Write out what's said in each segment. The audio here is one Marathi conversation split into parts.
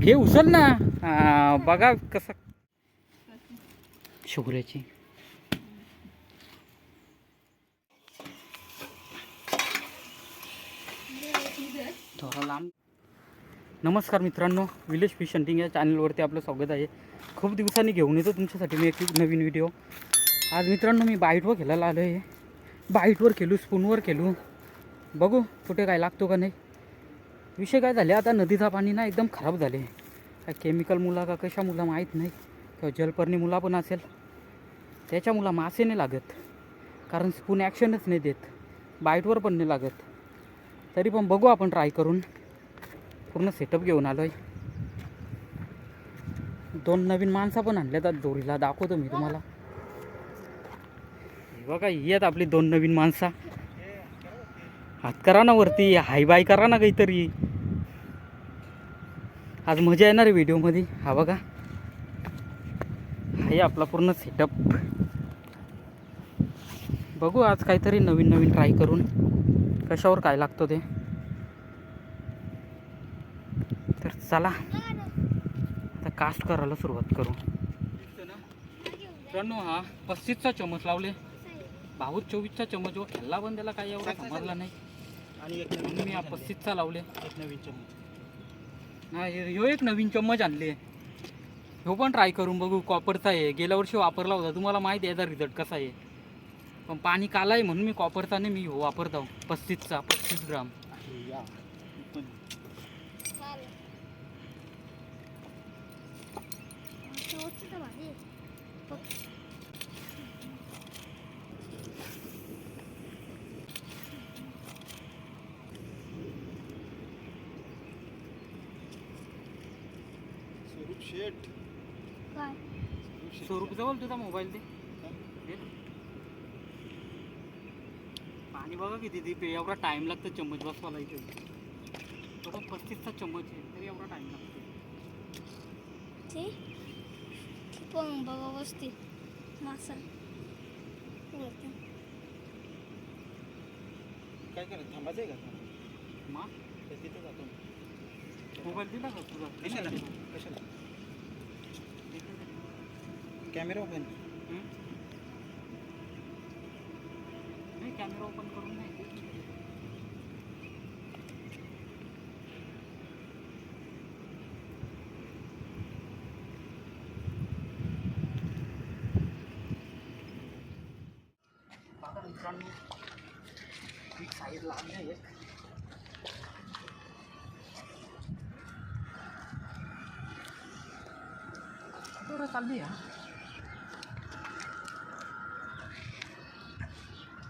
हे उचल ना. बघा कसं शुभ्रेची थोडा लांब. नमस्कार मित्रांनो, विलेज फिश हंटिंग या चॅनलवरती आपलं स्वागत आहे. खूप दिवसांनी घेऊन येतो तुमच्यासाठी मी एक नवीन व्हिडिओ. आज मित्रांनो मी बाईटवर खेळायला आलो आहे. बाईटवर खेळू, स्पूनवर खेळू, बघू कुठे काय लागतो का नाही. विषय काय झाले, आता नदीचा पाणी ना एकदम खराब झाले. काय केमिकल मुला का कशा मुला माहीत नाही, किंवा जलपर्णी मुला पण असेल. त्याच्या मुला मासे नाही लागत, कारण स्पून ॲक्शनच नाही देत, बाईटवर पण नाही लागत. तरी पण बघू आपण ट्राय करून. पूर्ण सेटअप घेऊन आलो आहे. 2 नवीन माणसं पण आणल्यात दोरीला, दाखवतो मी तुम्हाला. हे बघा, ही आहेत आपली 2 नवीन माणसं. हात करा ना वरती, हाय बाय करा ना काहीतरी. आज मजा येणार आहे व्हिडिओमध्ये. हा बघा, हाय आपला पूर्ण सेटअप. बघू आज काहीतरी नवीन नवीन ट्राय करून, कशावर काय लागतो ते. तर चला आता कास्ट करायला सुरुवात करू. मित्रांनो, हा 35चा चमच लावले. भाऊ 24चा चमच व खेळला, पण त्याला काही एवढा समजला नाही. आणि मी हा 35चा लावले. एक नवीन चमच, ह्यो एक नवीन चम्मच आणले. ह्यो पण ट्राय करून बघू. कॉपरचा आहे, गेल्या वर्षी वापरला होता, तुम्हाला माहिती आहे याचा रिझल्ट कसा आहे. पण पाणी काला आहे म्हणून मी कॉपरचा नाही, मी वापरतो 35चा, 35 ग्राम. स्वरूप जवळ तुझा मोबाईल दे. पाणी बघा किती ते, एवढा टाइम लागतो चम्मच बसवायला इथे. तो 35चा चम्मच आहे, तरी एवढा टाइम लागतो. पण बघा वस्ती मासा काय करत थांबायचं आहे का? मा तिथं जातो. मोबाईल दिला का तुझा? कशाला कशाला कॅमेरा ओपन नाही, कॅमेरा ओपन करून नाही. आता मित्रांनो, एक साईड लागले आहे. थोडं चालली हा.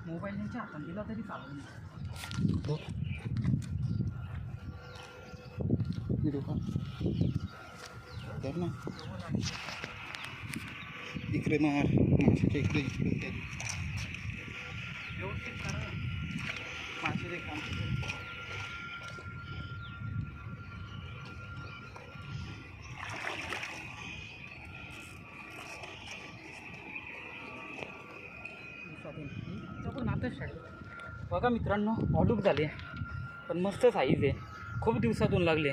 मोबाईल त्यांच्या हातात दिला तरी चालेल. व्हिडिओ का तर ना इकडे मार माशाच्या इकडे इकडे व्यवस्थित करा. मासे दे काम. बघा मित्रांनो, ऑलूक झाले, पण मस्त साईज आहे. खूप दिवसातून लागले.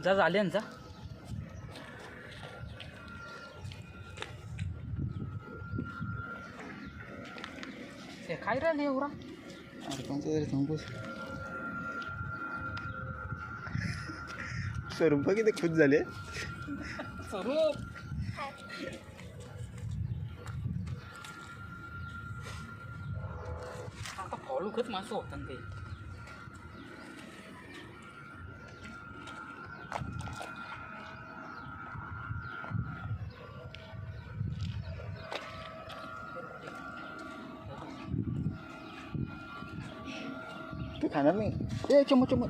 जा झाले ना जा. ते काय राहिले एवढा. अरे कोणता तरी थांबूस. स्वरूप किती खुश झाले. स्वरूप आता फॉलूकच मासं होतं ते. तू खाणार नाही. ए चम्मच चम्मच.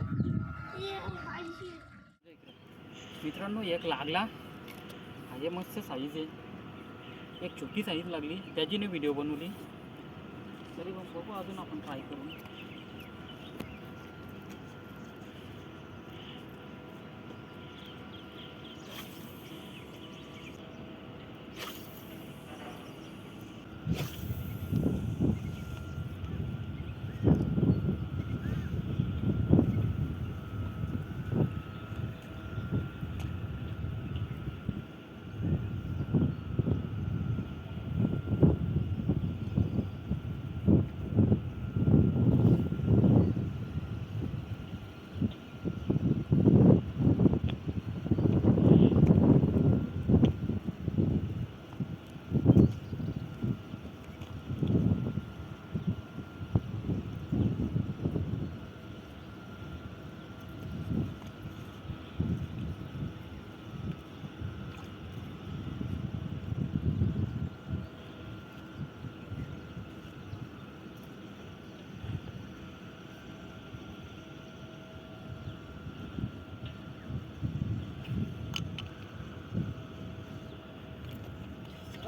मित्रांनो, एक लागला. हे मस्त साईज आहे. एक छोटी साईज लागली, त्याची व्हिडिओ बनवली. तरी पण बघू अजून आपण ट्राय करून.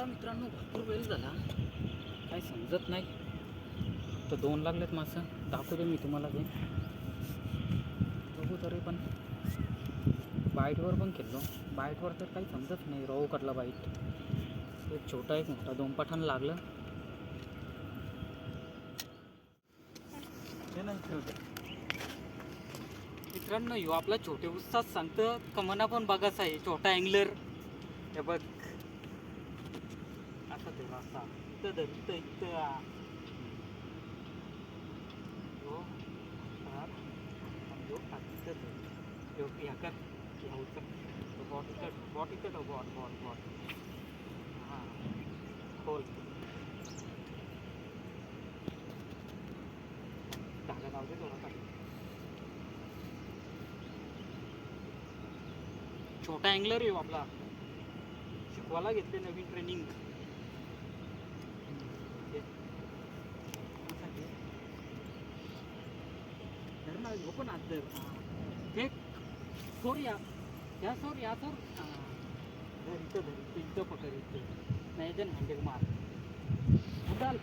चला मित्रांनो, भरपूर वेळ झाला, काही समजत नाही. तर 2 लागलेत मासं. दाखवतो मी तुम्हाला ते. बघू तरी पण बाईटवर पण खेळलो. बाईटवर तर काही समजत नाही. रोहू कडला बाईट, एक छोटा एक मोठा, 2 पाठांना लागलं. मित्रांनो, ह्यो आपला छोटे उस्ताद सांगतं का मना पण बघायचा आहे छोटा अँगलर. हे बघ असा तेवढा असा इथं धर, इथं इथं हो समजो इथं धर. ह्यो ह्या कर, ह्या उचल बॉट इथं, बॉट इथं ठेव, बॉट बॉट बॉट. हां खोल धागा लावू दे थोडासा. छोटा अँगलर येऊ आपला, शिकवायला घेतले नवीन ट्रेनिंग. धर ना, ह्यो पण हात धर. हे सोर या सोर या सोर. धर इथं, धर इथं, इथं पकड, इथं नाही जण हँडल मार गुंडल.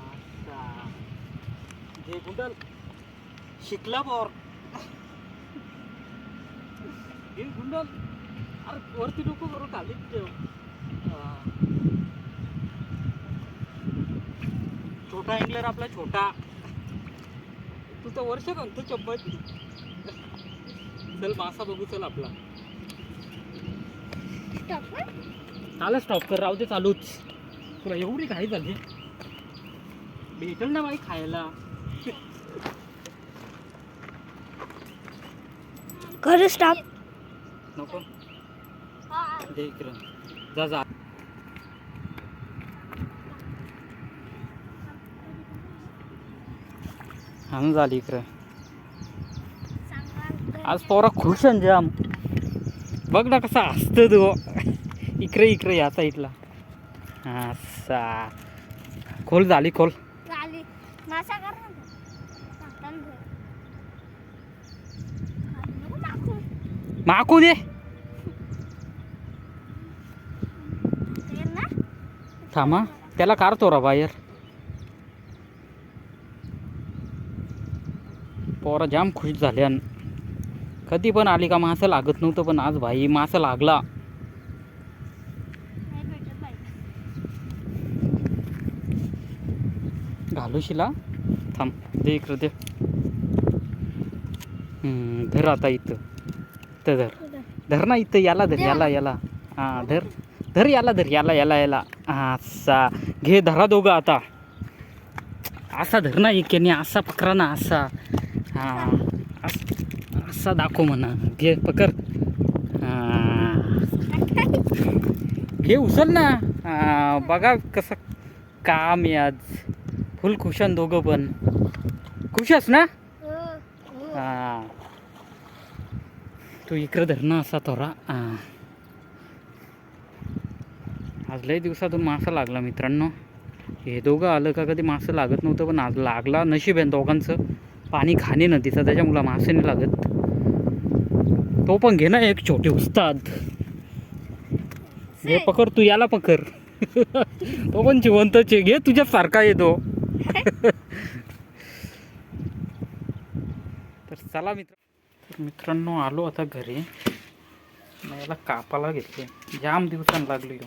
अच्छा घे गुंडल, शिकला बोर. हे गुंडल, अरे वरती नको करू, खाली ठेव. छोटा अँगलर आपला छोटा. तू तर वर्ष म्हणतो चप्पल. चल मासा बघू, चल आपला. चालच स्टॉप कर, राहू दे चालूच. तुला एवढी घाई झाली, भेटल ना बाई खायला. कर स्टॉप. नको दे इकडं, जा जा. हा झाली इकडं. आज पोरा खुश आहे जाम. बघ ना कसा हसतो तो. इकडे इकडे या साईडला. असा खोल झाली, खोल. मासा कर माकू दे. थांबा, त्याला काढतो रा बाहेर. पोरा जाम खुश झाले. कधी पण आली का मासं लागत नव्हतं, पण आज भाई मासं लागला. घालू शिला, थांब दे इकडं दे. धर आता इथं, इथं धर. धर ना इथं, याला धर, याला याला. हां धर धर, याला धर, याला याला याला. असा घे, धरा दोघं आता. असा धर ना एकेने, असा पकरा ना असा. हां असा दाखव म्हणा. घे पकर. हां घे उचल ना. बघा कसं काम आहे आज. फुल खुशान दोघं पण. खुश आहेस ना? हां तू इकडं धर ना असा थोडा. आज लय दिवसातून मासा लागला मित्रांनो. हे दोघं आलं का कधी मासं लागत नव्हतं, पण आज लागला. नशीब आहे दोघांचं. पाणी खाणे नदीचं, त्याच्यामुळं मासे नाही लागत. तो पण घे ना एक छोटे उस्ताद. घे पकड, तू याला पकड. तो पण जिवंतच आहे. घे तुझ्यासारखा येतो. तर चला मित्रांनो, आलो आता घरी. याला कापाला घेतले, जाम दिवसांनी लागली.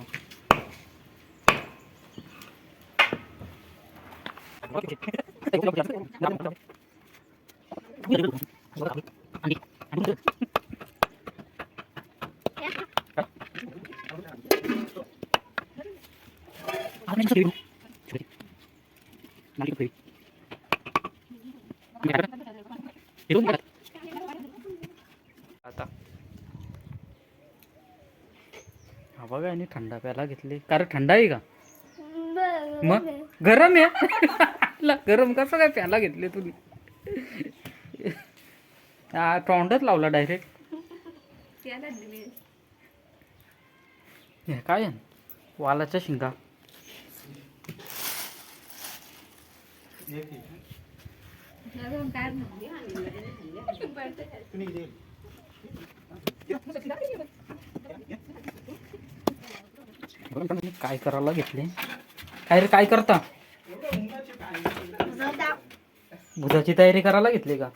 आता हा बघा, आणि थंडा प्यायला घेतले. कारण थंडा आहे का मग गरम आहे. गरम कसं काय प्यायला घेतले तुम्ही? तोंडात लावला डायरेक्ट. हे काय आहे? वालाच्या शिंगा. काय करायला घेतले? काय रे, काय करता? भुजाची तयारी करायला घेतली का?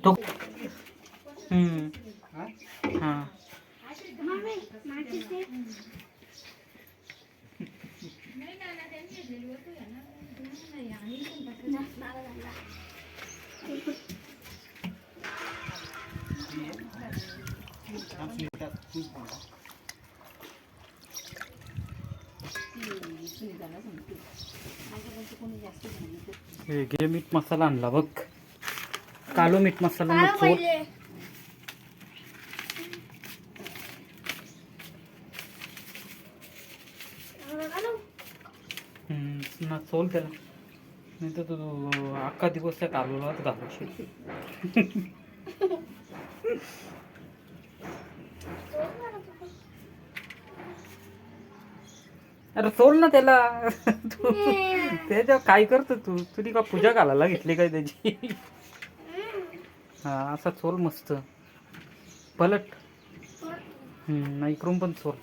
तो हा हे घे मीठ मसाला आणला बघ. कालो मीठ मसाला न चोर. ना चोल त्याला, नाही तर तू अख्खा दिवस त्या कालूलाच घालवशील. अरे सोल ना त्याला. त्याच्या काय करतो तू? तुझी का पूजा घालायला घेतली काय त्याची? हा असा चोल मस्त पलट. नाही इकडून पण चोल.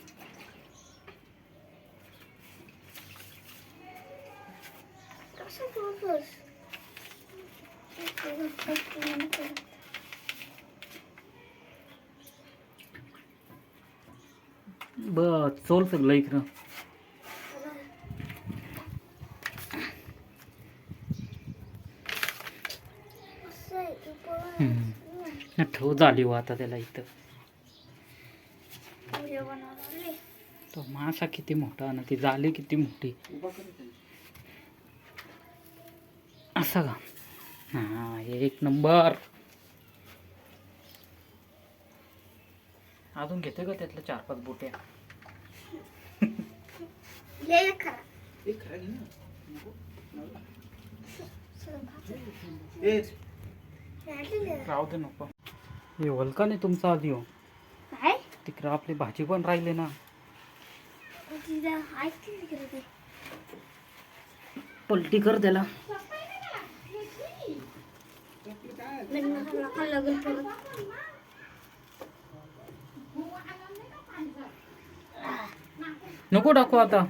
बस चोल सगळं इकडं. ठेव झाली हो आता त्याला इथं. तो मासा किती मोठा ना, ती जाळी किती मोठी. असं का? हा एक नंबर. अजून घेते का त्यातल्या 4-5 बोट्या? राहू दे नको. हे वलका नाही तुमचा आधी हो. तिकडं आपली भाजी पण राहिले ना. पलटी कर त्याला. नको टाकू आता.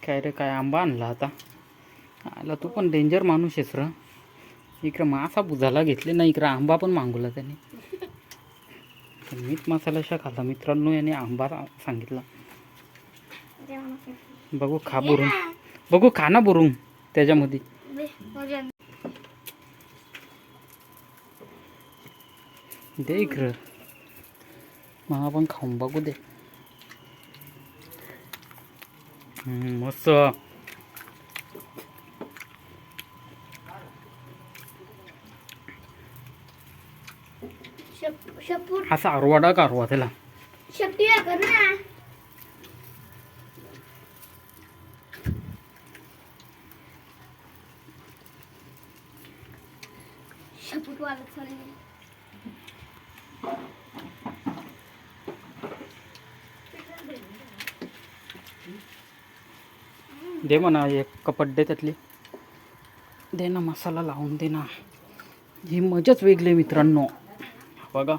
काय रे, काय आंबा आणला आता? आला तू पण डेंजर माणूस आहेस र. इकडं मासा बुजाला घेतले ना, इकडं आंबा पण मागवला त्याने. मीठ मसाला अशा खाल्ला मित्रांनो, याने आंबा सांगितला. बघू खा भरून, बघू खाना भरून त्याच्यामध्ये. दे इकडं, मला पण खाऊन बघू दे. मस्त. असा आरवाडा कारवा त्याला. दे म्हणा एक कपट दे त्यातली. दे ना, मसाला लावून दे ना. ही मजाच वेगळी मित्रांनो. बघा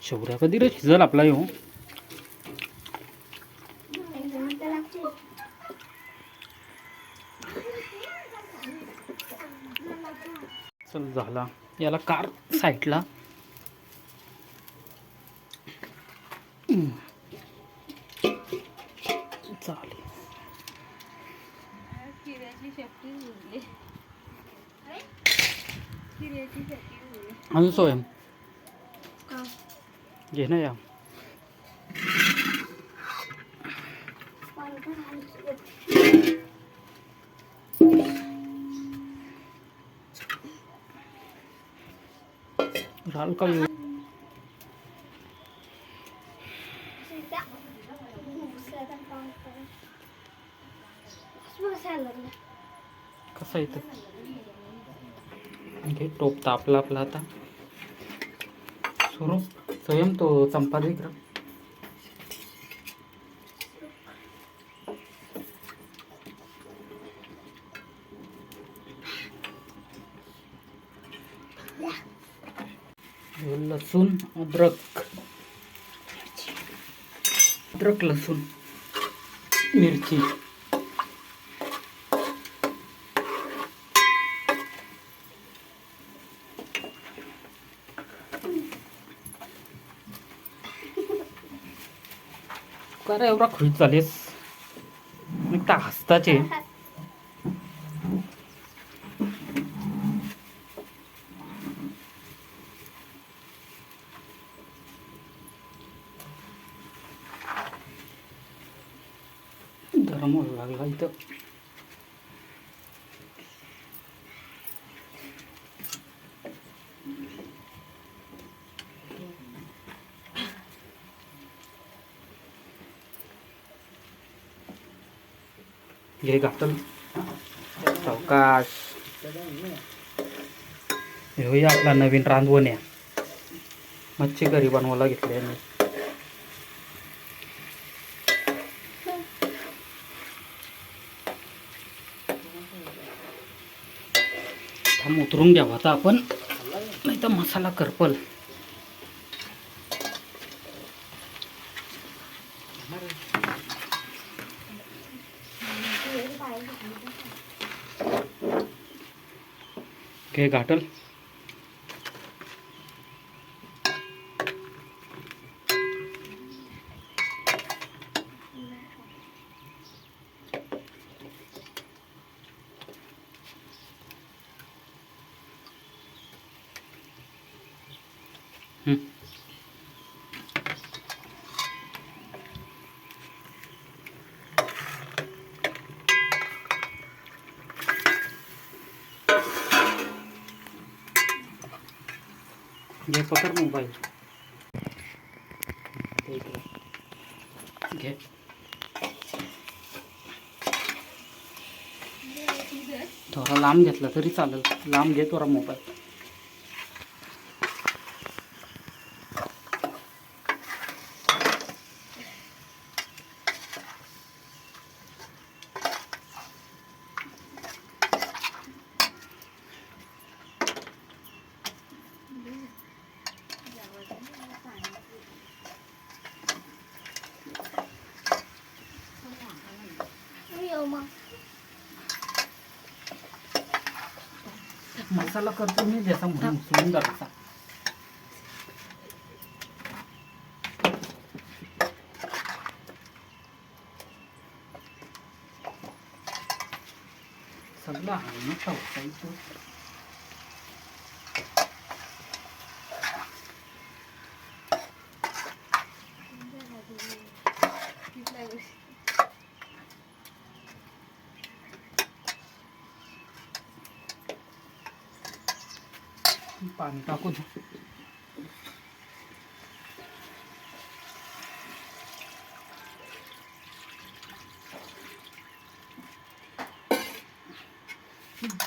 शेवऱ्या कधी रे शिजल आपला येऊ. चल झाला, याला कार साईडला. चालेल. अजून सोयम घे ना या. राल का येऊ. असं इथं घे. टोप तापला आपला आता सुरू. स्वयं तो चंपा देख रहा. लसूण अद्रक लसूण मिरची काय एवढा खुश झालेस नुसता हसताचे. गरम व्हायला लागला इथं. घे घातल सावकाश. हे आपला नवीन रांधवण्या मच्छी करी बनवायला घेतली मी. थांब उतरून घ्यावा आता आपण, नाही तर मसाला करपल. घे घाटल. घे पकड मोबाईल. घे थोडा लांब घेतला तरी चालेल. लांब घे थोडा मोबाईल. मसाला करतो मी जसा म्हणून उचलून जायचा. सगळं आहे ना खायचं. पाणी टाकून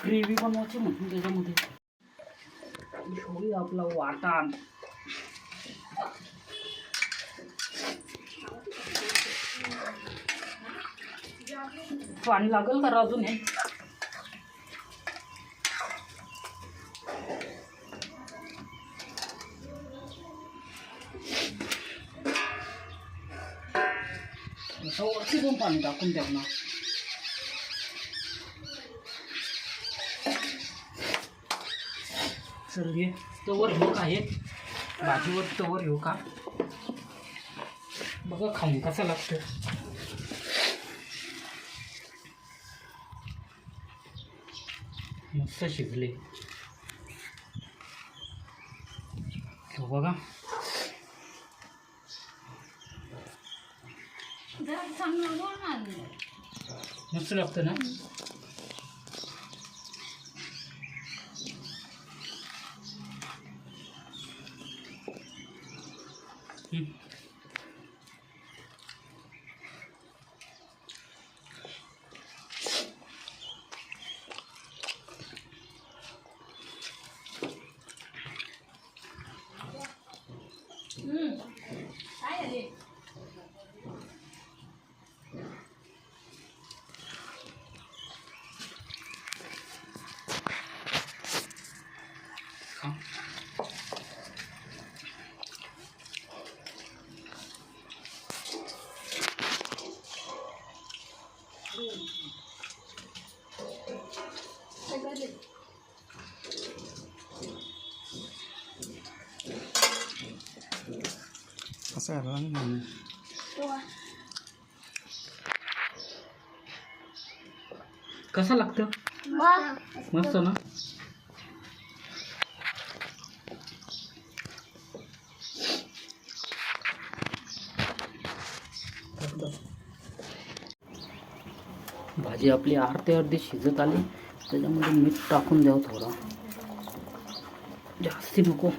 ग्रेव्ही बनवायची म्हणून त्याच्यामध्ये ठेवूया आपला वाटाण. पाणी लागेल का अजून हे? वरती पण पाणी टाकून द्या ना. चल घे तवर घेऊ का हे भाजीवर तवर घेऊ का बघा खाऊन कसं लागतं. मस्त शिजले हो बघा. मस्त लागतं ना. हां असं आहे कसं लागतं मस्त ना भाजी आपली अर्धी शिजत आली त्याच्यामध्ये मीठ टाकून द्यावं थोडं जास्ती नको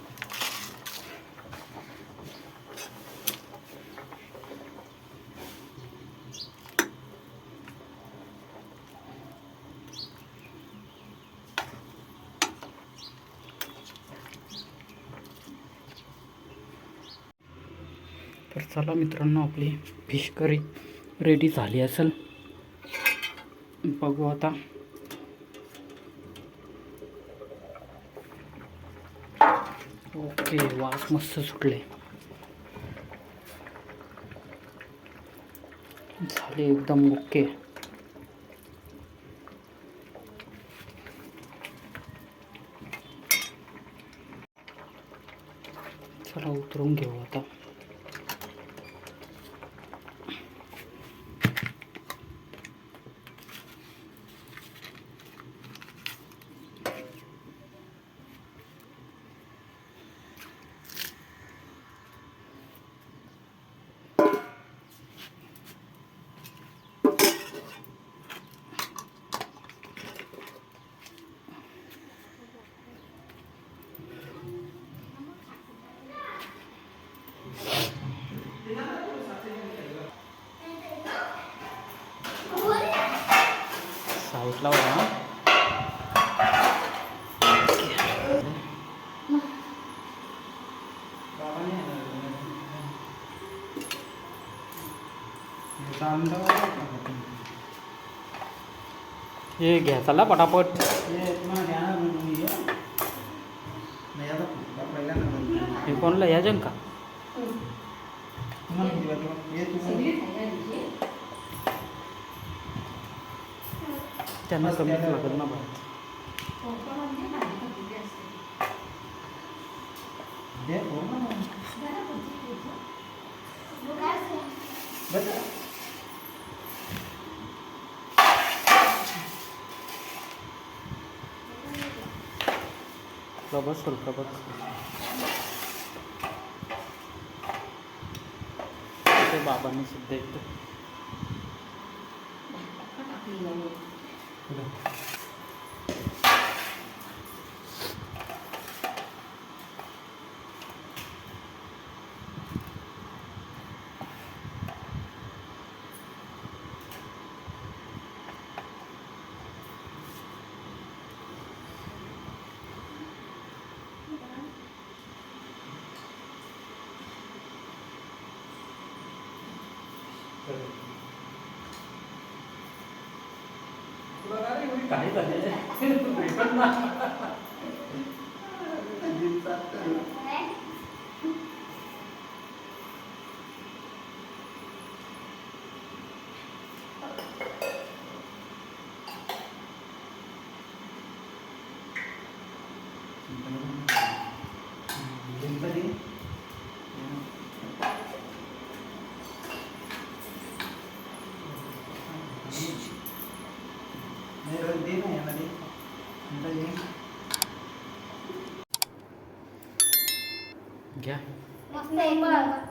तर चला मित्रांनो आपली फिश करी रेडी झाली असेल बघू आता ओके वास मस्त सुटले झाले एकदम ओके चला उतरून घेऊ आता साईडला होता हे घ्या चला पटापट हे कोणला याजन का त्यांना कमीच लागत ना भात प्रभास प्रभास ते बाबांनी सुद्धा येतं काय झाले घ्या मस्त आहे बघ